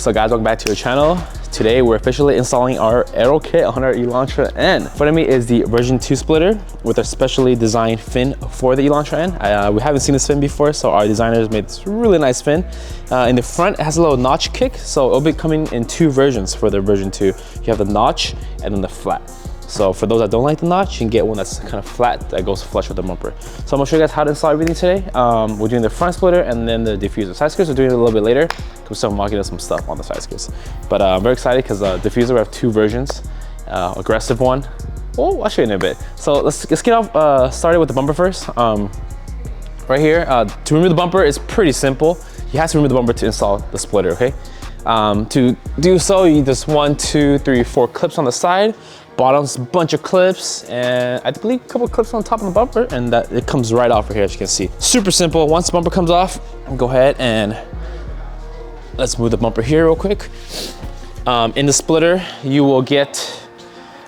So guys, welcome back to your channel. Today we're officially installing our Aero kit on our Elantra N. In front of me is the version 2 splitter with a specially designed fin for the Elantra N. We haven't seen this fin before, so our designers made this really nice fin. In the front, it has a little notch kick, so it'll be coming in 2 versions for the version 2. You have the notch and then the flat. So for those that don't like the notch, you can get one that's kind of flat that goes flush with the bumper. So I'm gonna show you guys how to install everything today. We're doing the front splitter and then the diffuser. Side skirts we're doing it a little bit later because we're still mocking up some stuff on the side skirts. But I'm very excited because diffuser we have 2 versions. Aggressive one. Oh, I'll show you in a bit. So let's get off started with the bumper first. Right here, to remove the bumper is pretty simple. You have to remove the bumper to install the splitter, okay? To do so, you need this 1, 2, 3, 4 clips on the side. Bottom's a bunch of clips, and I believe a couple of clips on top of the bumper, and that it comes right off right here, as you can see. Super simple. Once the bumper comes off, go ahead and let's move the bumper here real quick. In the splitter, you will get,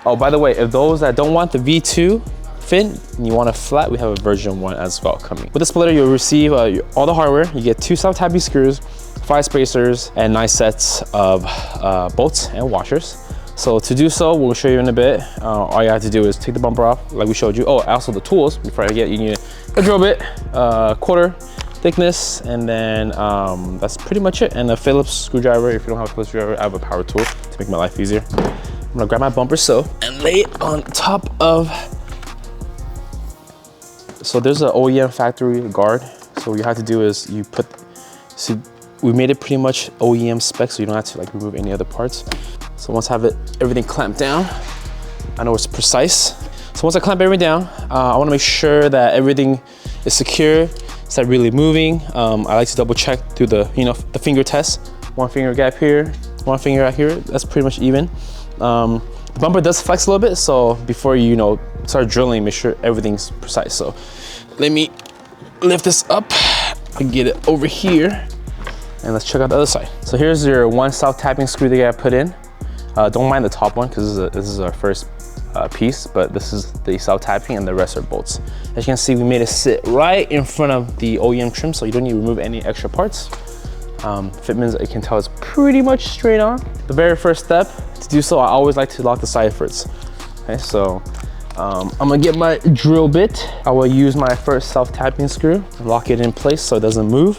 oh, by the way, if those that don't want the V2 fin and you want a flat, we have a version 1 as well coming. With the splitter, you'll receive all the hardware. You get 2 self-tapping screws, 5 spacers, and 9 sets of bolts and washers. So to do so, we'll show you in a bit. All you have to do is take the bumper off, like we showed you. Oh, also the tools, before I forget, you need a drill bit, 1/4 thickness, and then that's pretty much it. And a Phillips screwdriver. If you don't have a Phillips screwdriver, I have a power tool to make my life easier. I'm gonna grab my bumper and lay it on top of. So there's an OEM factory guard. So what you have to do is you put, see, we made it pretty much OEM spec, so you don't have to like remove any other parts. So once I have everything clamped down, I know it's precise. So once I clamp everything down, I wanna make sure that everything is secure. It's not really moving. I like to double check through the, the finger test. 1 finger gap here, 1 finger out here. That's pretty much even. The bumper does flex a little bit, so before you start drilling, make sure everything's precise. So let me lift this up and get it over here. And let's check out the other side. So here's your 1 self-tapping screw that I put in. Don't mind the top one because this is our first piece, but this is the self-tapping and the rest are bolts. As you can see, we made it sit right in front of the OEM trim, so you don't need to remove any extra parts. Fitments, you can tell it's pretty much straight on. The very first step to do so, I always like to lock the side first. Okay, so I'm gonna get my drill bit. I will use my first self-tapping screw, lock it in place so it doesn't move.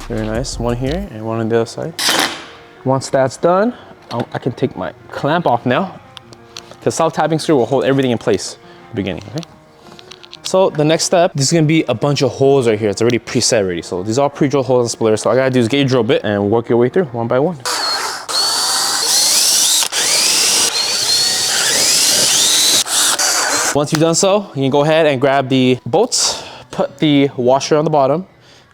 Very nice, 1 here and 1 on the other side. Once that's done, I can take my clamp off now. The self-tapping screw will hold everything in place at the beginning, okay? So the next step, this is gonna be a bunch of holes right here. It's already preset already. So these are pre-drilled holes in the splitter. So all I gotta do is get your drill bit and work your way through 1 by 1. Once you've done so, you can go ahead and grab the bolts, put the washer on the bottom,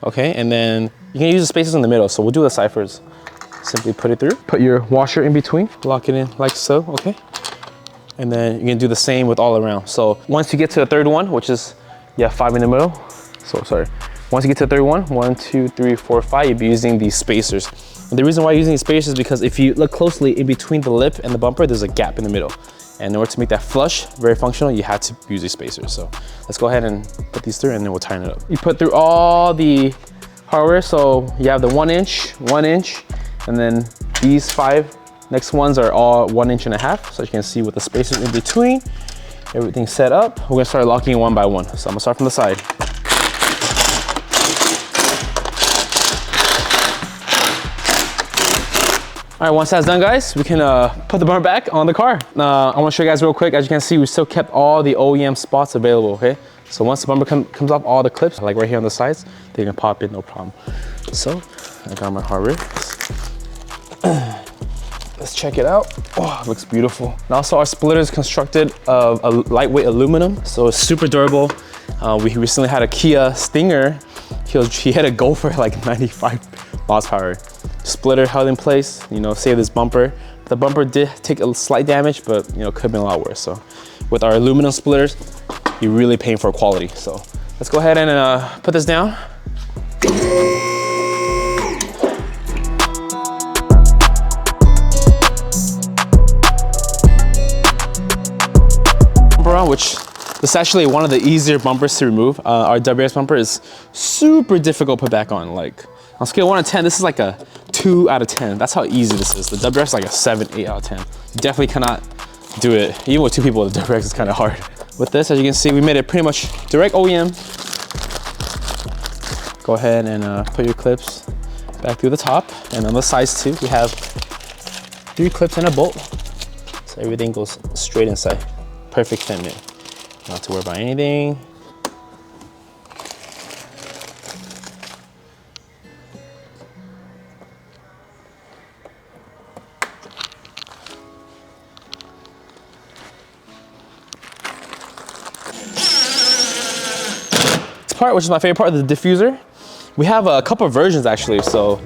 okay? And then you can use the spacers in the middle. So we'll do the side first. Simply put it through. Put your washer in between, lock it in like so, okay? And then you can do the same with all around. So once you get to the 3rd one, which is, 5 in the middle. So sorry. Once you get to the 3rd one, 1, 2, 3, 4, 5, you'll be using these spacers. And the reason why you're using these spacers is because if you look closely in between the lip and the bumper, there's a gap in the middle. And in order to make that flush, very functional, you had to use these spacers. So let's go ahead and put these through and then we'll tighten it up. You put through all the hardware. So you have the 1 inch, 1 inch, and then these 5 next ones are all 1.5 inches. So you can see with the spacers in between, everything's set up. We're gonna start locking 1 by 1. So I'm gonna start from the side. All right, once that's done, guys, we can put the bumper back on the car. I wanna show you guys real quick. As you can see, we still kept all the OEM spots available, okay? So once the bumper comes off, all the clips, like right here on the sides, they can pop in, no problem. So I got my hardware. Let's check it out. Oh, it looks beautiful. And also our splitter is constructed of a lightweight aluminum, so it's super durable. We recently had a Kia Stinger. He had a go for like 95 miles per hour. Splitter held in place, saved this bumper. The bumper did take a slight damage, but could have been a lot worse. So with our aluminum splitters, you're really paying for quality. So let's go ahead and put this down. Which is actually one of the easier bumpers to remove. Our WS bumper is super difficult to put back on. Like on a scale of 1 to 10, this is like a 2 out of 10. That's how easy this is. The WRX is like a 7, 8 out of 10. You definitely cannot do it. Even with 2 people, the WRX is kind of hard. With this, as you can see, we made it pretty much direct OEM. Go ahead and put your clips back through the top. And on the sides too, we have 3 clips and a bolt. So everything goes straight inside. Perfect fit, man. Not have to worry about anything. Part, which is my favorite part, of the diffuser. We have a couple of versions actually. So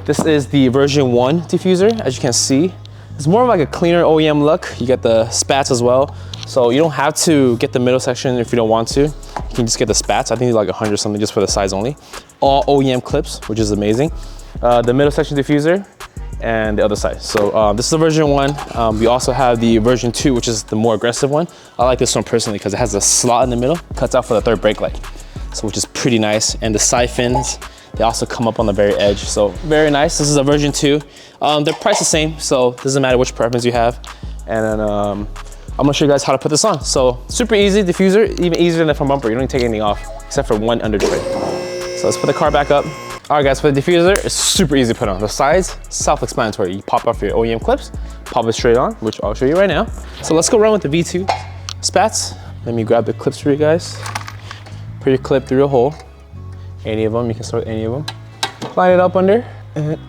this is the version 1 diffuser. As you can see, it's more of like a cleaner OEM look. You get the spats as well. So you don't have to get the middle section if you don't want to. You can just get the spats. I think it's like 100 something just for the size only. All OEM clips, which is amazing. The middle section diffuser and the other side. So this is the version 1. We also have the version 2, which is the more aggressive one. I like this one personally because it has a slot in the middle, cuts out for the third brake light. So which is pretty nice. And the side fins, they also come up on the very edge. So very nice. This is a version 2. They're priced the same, so it doesn't matter which preference you have. And then I'm gonna show you guys how to put this on. So super easy diffuser, even easier than the front bumper. You don't need to take anything off except for one under tray. So let's put the car back up. All right guys, for the diffuser, it's super easy to put on. The sides, self-explanatory. You pop off your OEM clips, pop it straight on, which I'll show you right now. So let's go run with the V2 spats. Let me grab the clips for you guys. Put your clip through a hole. Any of them, you can start with any of them. Line it up under, and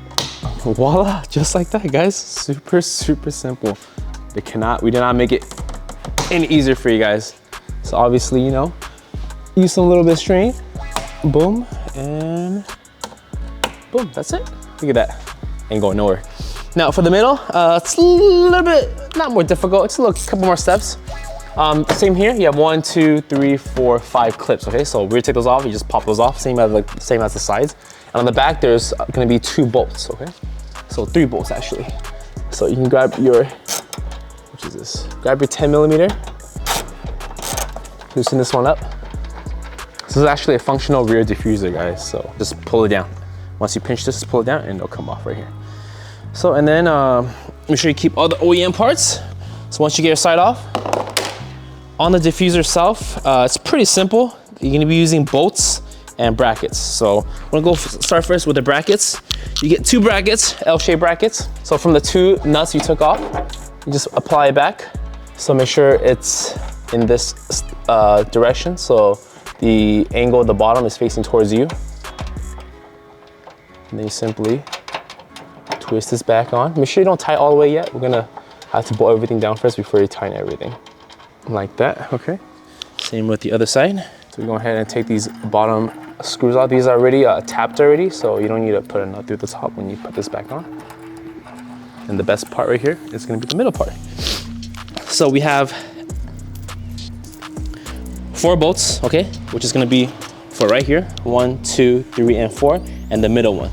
voila, just like that, guys. Super, super simple. We did not make it any easier for you guys. So obviously, you know, use some little bit of string, boom, and boom, that's it. Look at that, ain't going nowhere. Now for the middle, it's a little bit, not more difficult, it's a couple more steps. Same here, you have 1, 2, 3, 4, 5 clips, okay? So we're gonna take those off, you just pop those off, same as the sides. And on the back, there's gonna be 2 bolts, okay? So 3 bolts actually. So you can grab your, which is this? Grab your 10 millimeter, loosen this one up. This is actually a functional rear diffuser, guys. So just pull it down. Once you pinch this, just pull it down and it'll come off right here. So, and then make sure you keep all the OEM parts. So once you get your side off, on the diffuser itself, it's pretty simple. You're gonna be using bolts and brackets. So I'm gonna start first with the brackets. You get 2 brackets, L-shaped brackets. So from the 2 nuts you took off, you just apply it back. So make sure it's in this direction. So the angle at the bottom is facing towards you. And then you simply twist this back on. Make sure you don't tie it all the way yet. We're gonna have to bolt everything down first before you tighten everything. Like that, okay. Same with the other side. So we go ahead and take these bottom screws out. These are already tapped already, so you don't need to put a nut through the top when you put this back on. And the best part right here is gonna be the middle part. So we have 4 bolts, okay, which is gonna be for right here, 1, 2, 3, and 4, and the middle one.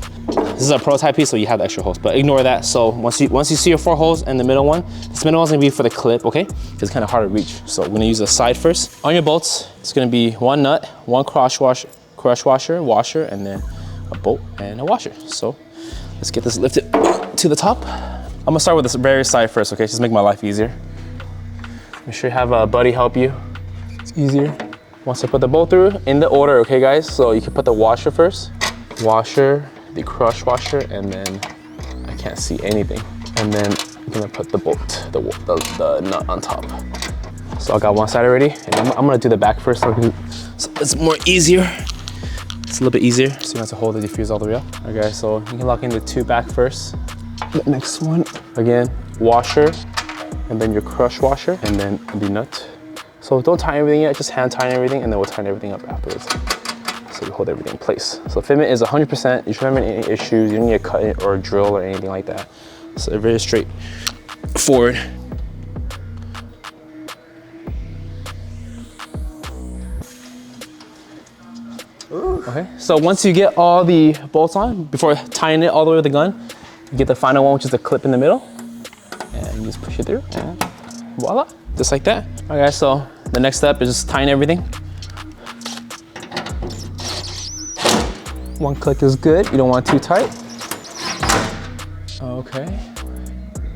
This is a prototype piece, so you have the extra holes, but ignore that. So once you see your 4 holes and the middle one, this middle one's gonna be for the clip, okay? It's kind of hard to reach. So we're gonna use the side first. On your bolts, it's gonna be 1 nut, 1 crush washer, and then a bolt and a washer. So let's get this lifted to the top. I'm gonna start with this very side first, okay? Just make my life easier. Make sure you have a buddy help you. It's easier. Once I put the bolt through, in the order, okay guys? So you can put the washer first. Washer, the crush washer, and then I can't see anything. And then I'm gonna put the bolt, the nut on top. So I got one side already, and I'm gonna do the back first so it's more easier. It's a little bit easier, so you don't have to hold the diffuser all the way up. Okay, so you can lock in the 2 back first. The next one, again, washer, and then your crush washer, and then the nut. So don't tighten everything yet, just hand tighten everything, and then we'll tighten everything up afterwards. So you hold everything in place. So fitment is 100%. You shouldn't have any issues. You don't need to cut it or drill or anything like that. So very straightforward. Okay, so once you get all the bolts on, before tying it all the way with the gun, you get the final one, which is the clip in the middle. And you just push it through, and voila, just like that. All right guys, so the next step is just tying everything. One click is good, you don't want too tight. Okay,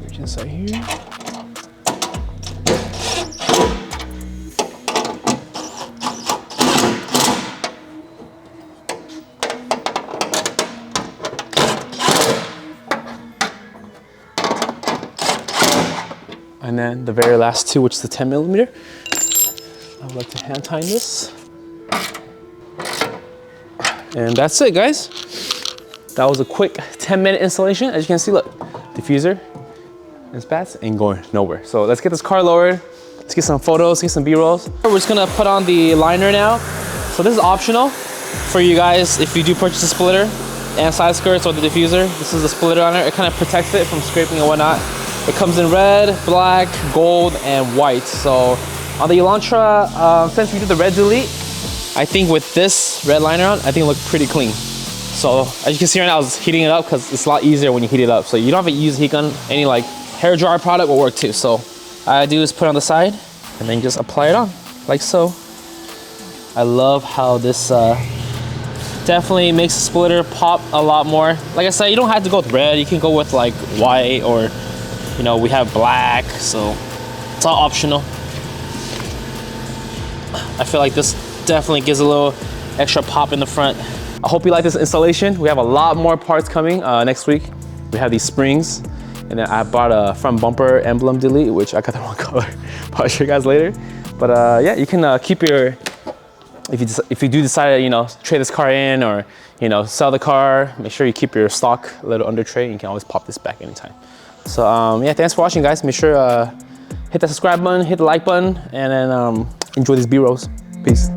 reach inside here. And then the very last two, which is the 10mm. I would like to hand tighten this. And that's it, guys. That was a quick 10-minute installation. As you can see, look, diffuser and spats ain't going nowhere. So let's get this car lowered. Let's get some photos, get some B-rolls. We're just gonna put on the liner now. So this is optional for you guys if you do purchase a splitter and side skirts or the diffuser. This is the splitter liner. It kind of protects it from scraping and whatnot. It comes in red, black, gold, and white. So on the Elantra, since we did the red delete, I think with this red liner on, I think it looked pretty clean. So as you can see right now, I was heating it up because it's a lot easier when you heat it up. So you don't have to use a heat gun. Any like hair dryer product will work too. So all I do is put it on the side and then just apply it on like so. I love how this definitely makes the splitter pop a lot more. Like I said, you don't have to go with red. You can go with like white, or you know, we have black, so it's all optional. I feel like this definitely gives a little extra pop in the front. I hope you like this installation. We have a lot more parts coming next week. We have these springs, and then I bought a front bumper emblem delete, which I got the wrong color. I'll show you guys later. But yeah, you can keep your, if you do decide to, you know, trade this car in or, you know, sell the car, make sure you keep your stock little under tray. You can always pop this back anytime. So yeah, thanks for watching, guys. Make sure hit that subscribe button, hit the like button, and then enjoy these B-rolls. Peace.